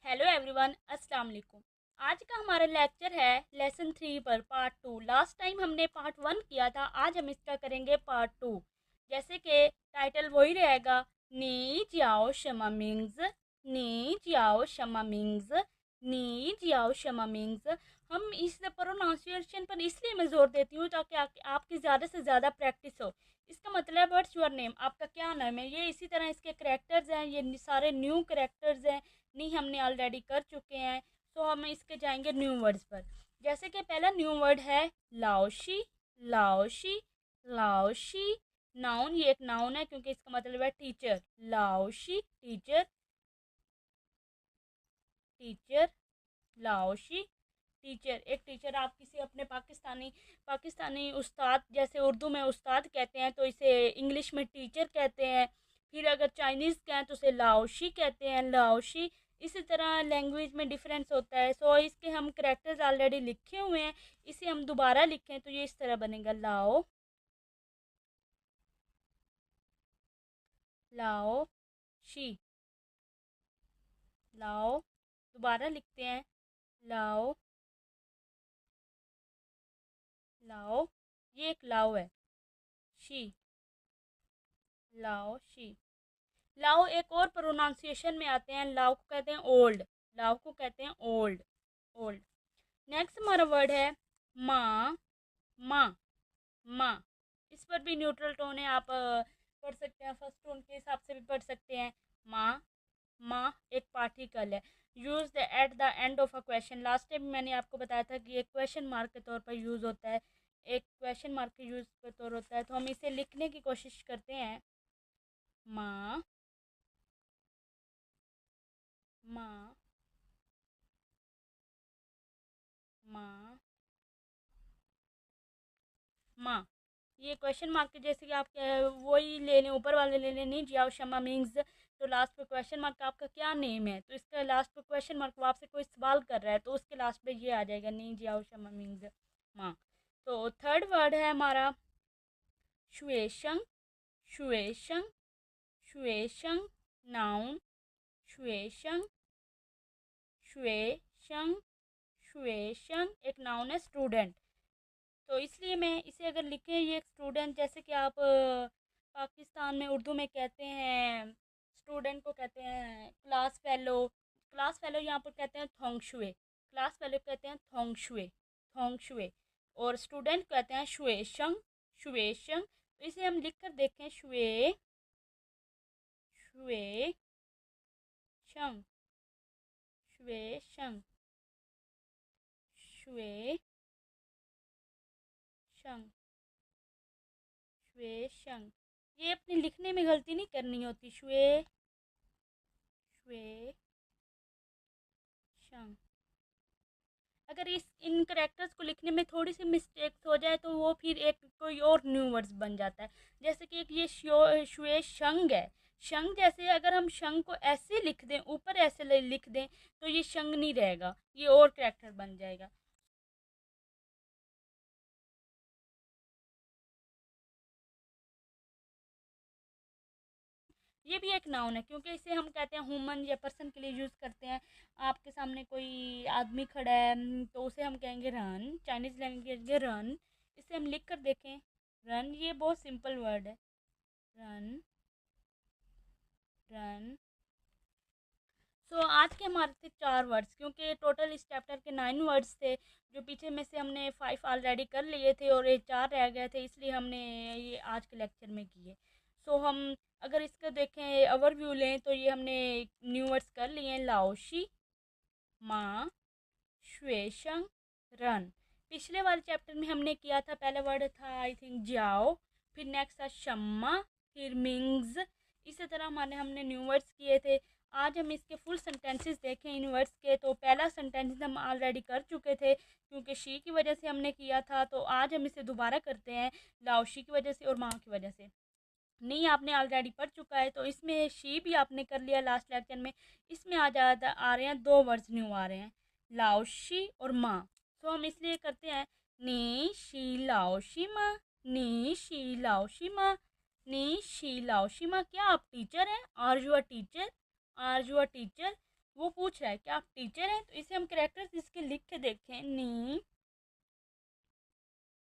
Hello everyone, अस्सलाम वालेकुम। आज का हमारा लेक्चर है लेसन 3 पर पार्ट 2। लास्ट टाइम हमने पार्ट 1 किया था, आज हम इसका करेंगे पार्ट 2। जैसे कि टाइटल वही रहेगा, नी जियाओ शमा मिंग्स, नी जियाओ शमा मिंग्स, नी जियाओ शमा मिंग्स। हम इस प्रोनाउंसिएशन पर इसलिए मैं जोर देती हूँ ताकि आपकी ज़्यादा से ज़्यादा प्रैक्टिस हो। इसका मतलब व्हाट्स योर नेम, आपका क्या नाम है। ये इसी तरह इसके करेक्टर्स हैं, ये सारे न्यू करेक्टर्स हैं। नहीं, हमने ऑलरेडी कर चुके हैं। तो हम इसके जाएंगे न्यू वर्ड्स पर। जैसे कि पहला न्यू वर्ड है लाओशी, लाओशी, लाओशी। नाउन, ये एक नाउन है क्योंकि इसका मतलब है टीचर। लाओशी टीचर, टीचर, लाओशी टीचर। एक टीचर, आप किसी अपने पाकिस्तानी पाकिस्तानी उस्ताद, जैसे उर्दू में उस्ताद कहते हैं तो इसे इंग्लिश में टीचर कहते हैं। फिर अगर चाइनीज़ कहें तो उसे लाओशी कहते हैं, लाओशी। इसी तरह लैंग्वेज में डिफरेंस होता है। सो इसके हम करेक्टर्स ऑलरेडी लिखे हुए हैं, इसे हम दोबारा लिखें तो ये इस तरह बनेगा, लाओ, लाओ शी, लाओ। दोबारा लिखते हैं, लाओ, लाओ। ये एक लाओ है, शी, लाओ शी। लाओ एक और प्रोनाउंसिएशन में आते हैं, लाओ को कहते हैं ओल्ड, लाओ को कहते हैं ओल्ड, ओल्ड। नेक्स्ट हमारा वर्ड है माँ, माँ, माँ। इस पर भी न्यूट्रल टोन है, आप पढ़ सकते हैं, फर्स्ट टोन के हिसाब से भी पढ़ सकते हैं। माँ, माँ एक पार्टिकल है, use at the end of a question. Last time मैंने आपको बताया था कि एक क्वेश्चन मार्क के तौर पर यूज़ होता है, एक क्वेश्चन मार्क के यूज़ के तौर होता है। तो हम इसे लिखने की कोशिश करते हैं, माँ, माँ, माँ, माँ। ये क्वेश्चन मार्क के जैसे कि आप वही ले लें, ऊपर वाले ले लें, नहीं जियाओ शमा मीन्स। तो लास्ट पे क्वेश्चन मार्क, आपका क्या नेम है, तो इसका लास्ट पे क्वेश्चन मार्क, वो आपसे कोई सवाल कर रहा है तो उसके लास्ट पे ये आ जाएगा, नहीं जियाओ शमा मीन्स माँ। तो थर्ड वर्ड है हमारा शुएशंग, शुएशंग, शुएशंग। नाउन, शुएशंग, शुएशंग, शुएशंग एक नाउन है, स्टूडेंट। तो इसलिए मैं इसे अगर लिखें, ये एक स्टूडेंट, जैसे कि आप पाकिस्तान में उर्दू में कहते हैं, स्टूडेंट को कहते हैं क्लास फेलो। क्लास फेलो यहाँ पर कहते हैं थोंगशुए, क्लास फेलो कहते हैं थोंगशुए, थोंगशुए। और स्टूडेंट कहते हैं शुएशंग, शुएशंग। तो इसे हम लिख कर देखें, शुए, शुए शंग, शुएशंग, शुए शंग, शुएशंग। ये अपने लिखने में गलती नहीं करनी होती, शुए, शुए शंग। अगर इस इन करेक्टर्स को लिखने में थोड़ी सी मिस्टेक्स हो जाए तो वो फिर एक कोई और न्यू वर्ड्स बन जाता है। जैसे कि एक ये शुए शंग है, शंग। जैसे अगर हम शंग को ऐसे लिख दें, ऊपर ऐसे लिख दें, तो ये शंग नहीं रहेगा, ये और करेक्टर बन जाएगा। ये भी एक नाउन है क्योंकि इसे हम कहते हैं ह्यूमन या पर्सन के लिए यूज़ करते हैं। आपके सामने कोई आदमी खड़ा है, तो उसे हम कहेंगे रन, चाइनीज़ लैंग्वेज में रन। इसे हम लिख कर देखें, रन। ये बहुत सिंपल वर्ड है, रन, रन। सो आज के हमारे थे 4 वर्ड्स, क्योंकि टोटल इस चैप्टर के 9 वर्ड्स थे। जो पीछे में से हमने 5 ऑलरेडी कर लिए थे और ये 4 रह गए थे, इसलिए हमने ये आज के लेक्चर में किए। सो हम अगर इसका देखें, ओवरव्यू लें, तो ये हमने न्यू वर्ड्स कर लिए हैं, लाओशी, माँ, श्वेशंग, रन। पिछले वाले चैप्टर में हमने किया था, पहला वर्ड था आई थिंक जाओ, फिर नेक्स्ट था शम्मा, फिर मिंग्स। इसी तरह हमारे हमने न्यू वर्ड्स किए थे। आज हम इसके फुल सेंटेंसेस देखें इन वर्ड्स के। तो पहला सेंटेंस हम ऑलरेडी कर चुके थे क्योंकि शी की वजह से हमने किया था, तो आज हम इसे दोबारा करते हैं, लाओशी की वजह से और माँ की वजह से। नहीं, आपने ऑलरेडी पढ़ चुका है, तो इसमें शी भी आपने कर लिया लास्ट लेक्चर में। इसमें आ रहे हैं 2 वर्ड्स न्यू आ रहे हैं, लाओशी और माँ। तो हम इसलिए करते हैं, नी शी लाओशी माँ, नी शी लाओशी माँ, नी शी लाओशी माँ। क्या आप टीचर हैं? Are you a teacher? Are you a teacher? वो पूछ रहा है कि आप टीचर हैं, तो इसे हम कैरेक्टर्स इसके लिख के देखें। नी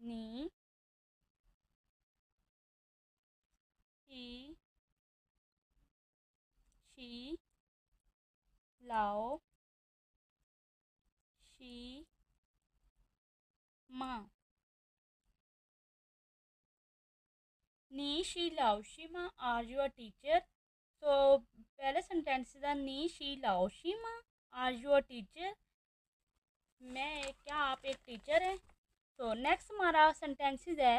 नी ही शी लाओ शी माँ। नी शी लाओ शी माँ आर यू अ टीचर। तो पहले सेंटेंस था नी शी लाओ शी माँ आर यू अ टीचर, मैं क्या आप एक टीचर हैं। तो नेक्स्ट हमारा सेंटेंसेस है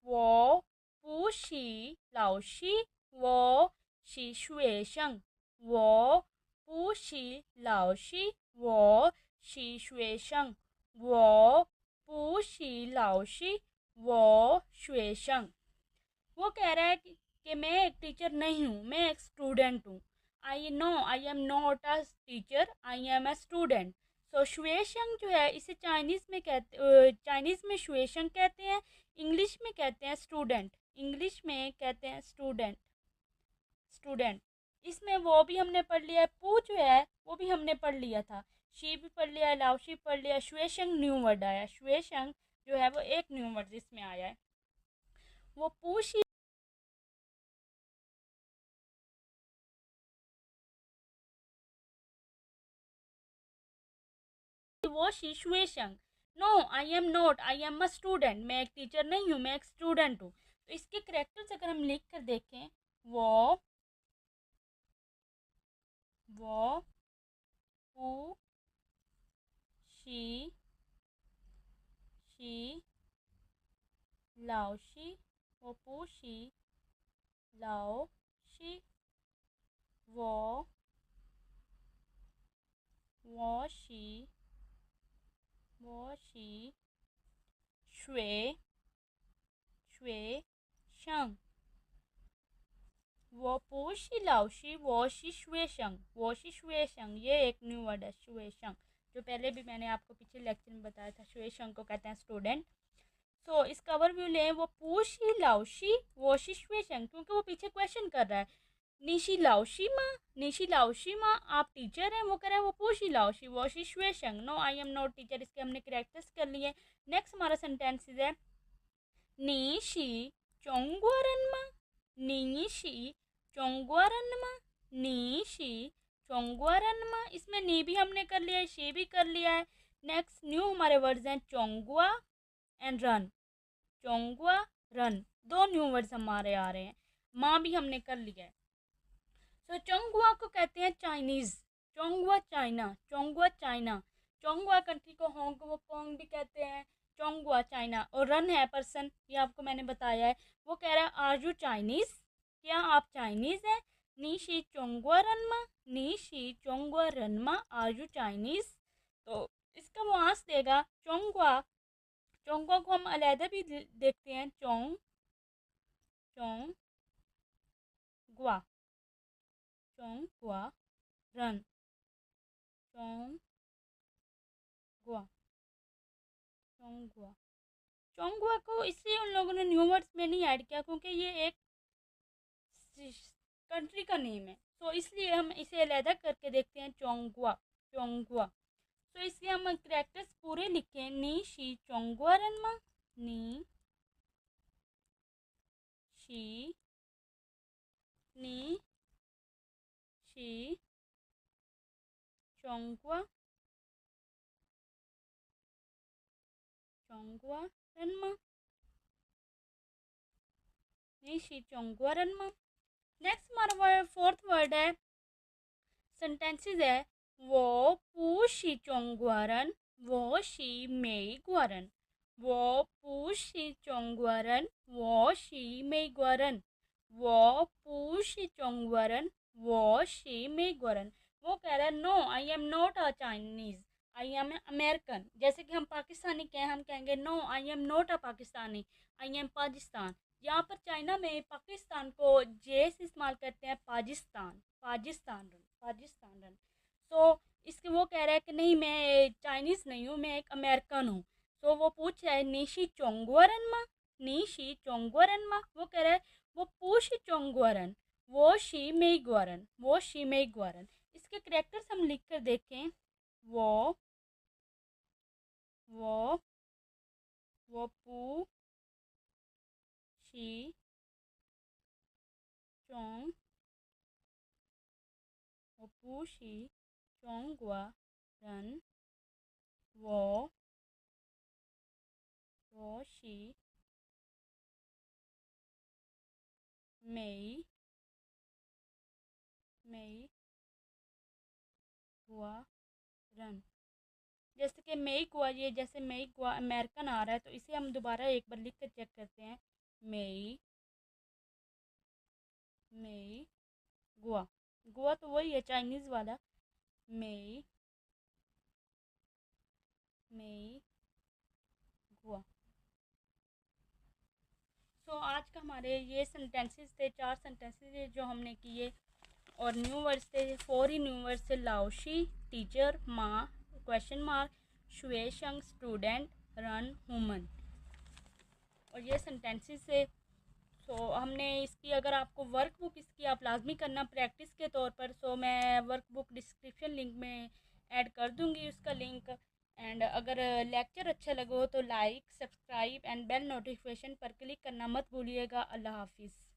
वो पू शी लाओ शी वो शी शुए शंग। वो पू शी लाओ शी वो शी शुए शंग। वो पू शी लाओ शी वो शुए शंग। वो कह रहा है कि मैं एक टीचर नहीं हूँ, मैं एक स्टूडेंट हूँ। I am not a teacher, I am a student. So शुएशंग जो है इसे चाइनीज़ में शुएशंग कहते हैं, इंग्लिश में कहते हैं स्टूडेंट। इंग्लिश में कहते हैं स्टूडेंट। स्टूडेंट इसमें वो भी हमने पढ़ लिया है, पू जो है वो भी हमने पढ़ लिया था, शी भी पढ़ लिया है, लाओशी पढ़ लिया, शुएशंग न्यू वर्ड आया। शुएशंग जो है वो एक न्यू वर्ड इसमें आया है। वो पू शी वो situation. No I am not, I am a student, मैं एक टीचर नहीं हूँ, मैं एक स्टूडेंट हूँ। तो इसके करेक्टर्स अगर हम लिख कर देखें, वो वो पू शी शी लाओ शी वो पू शी लाओ शी वो शी शुए शुए शंग। वो पूशी लाओशी वॉशी शुएशंग। वॉशी शुएशंग ये एक न्यू वर्ड है, शुएशंग, जो पहले भी मैंने आपको पिछले लेक्चर में बताया था। शुएशंग को कहते हैं स्टूडेंट। सो इसका ओवरव्यू लें, वो पूशी लाओशी वॉशी शुएशंग, क्योंकि वो पीछे क्वेश्चन कर रहा है निशी लाओशी माँ, निशी लाओशी माँ आप टीचर हैं। वो कह रहा है वो पूशी लाओशी वॉशी शुएशंग, no I am not teacher. इसके हमने करेक्टर्स कर लिए। नेक्स्ट हमारा सेंटेंस है नीशी चोंगुआरनमा। नीशी चोंगुआरनमा। नीशी चोंगुआरनमा, इसमें नी भी हमने कर लिया है, शी भी कर लिया है। नेक्स्ट न्यू हमारे वर्ड्स हैं चोंगुआ एंड रन। चोंगुआ रन, दो न्यू वर्ड्स हमारे आ रहे हैं। माँ भी हमने कर लिया है। तो चोंगुआ को कहते हैं चाइनीज़। चोंगुआ चाइना, चोंगुआ चाइना। चोंगुआ कंट्री को हांगकांग भी कहते हैं। चोंगुआ चाइना। और रन है पर्सन, ये आपको मैंने बताया है। वो कह रहा है आर यू चाइनीज़, क्या आप चाइनीज़ हैं। नीशी चोंगुआ रनमा, नीशी चोंगुआ रनमा आर यू चाइनीज़। तो इसका वो आंस देगा चोंगुआ। चोंगुआ को हम अलहदा भी देखते हैं, चोंग चोंग गुआ, चोंग गुआ रन, चोंग गुआ, चोंगुआ। चोंगुआ को इसलिए उन लोगों ने न्यू वर्ड्स में नहीं ऐड किया क्योंकि ये एक कंट्री का नेम है, तो इसलिए हम इसे अलहदा करके देखते हैं चोंगुआ। चोंगुआ। तो इसके हम करेक्टर्स पूरे लिखें, नी शी चोंगुआ रनमा, नी शी नी शी चोंगुआ चोंगुआ रनमा, नी शी चोंगुआ रनमा। नेक्स्ट हमारा फोर्थ वर्ड है, सेंटेंसेस है वो पू शी चोंगुआरन वो शी मेई गुआरन। वो पू शी चोंगुआरन वो शी मेई गुआरन। वो पू शी चोंगुआरन वो शी मेई गुआरन। वो कह रहा है no I am not a Chinese, I am American. जैसे कि हम पाकिस्तानी कहें, हम कहेंगे no I am not a Pakistani, I am Pakistan. यहाँ पर चाइना में पाकिस्तान को जे से इस्तेमाल करते हैं, पाकिस्तान, पाकिस्तान रन, पाकिस्तान रन। सो इसके वो कह रहा है कि नहीं मैं चाइनीज़ नहीं हूँ, मैं एक अमेरिकन हूँ। सो वो पूछ रहा है निशी चोंगुआरन माँ, निशी चोंगुआरन माँ। वो कह रहा है वो पूशी चोंगुआरन वो शी मेई गुआरन, वो शी मेई गुआरन। इसके करेक्टर्स हम लिख कर देखें। वो वो पू शी चोंग वो पू शी चोंग गुआ रन वो शी मेई गुआ रन। जैसे कि मेई गुआ, ये जैसे मेई गुआ अमेरिकन आ रहा है, तो इसे हम दोबारा एक बार लिख कर चेक करते हैं। मेई गुआ, गुआ तो वही है चाइनीज़ वाला। मेई गुआ। सो आज का हमारे ये सेंटेंसेस थे, 4 सेंटेंसेस जो हमने किए। और न्यू वर्ड्स थे, 4 ही न्यू वर्ड्स थे। लाओशी टीचर, माँ क्वेश्चन मार्क, शुएशंग स्टूडेंट, रन वुमन। और ये सेंटेंसेस से हमने इसकी, अगर आपको वर्कबुक इसकी आप लाजमी करना प्रैक्टिस के तौर पर, मैं वर्कबुक डिस्क्रिप्शन लिंक में ऐड कर दूंगी उसका लिंक। एंड अगर लेक्चर अच्छा लगे हो तो like, subscribe and bell notification पर क्लिक करना मत भूलिएगा। अल्लाह हाफिज़।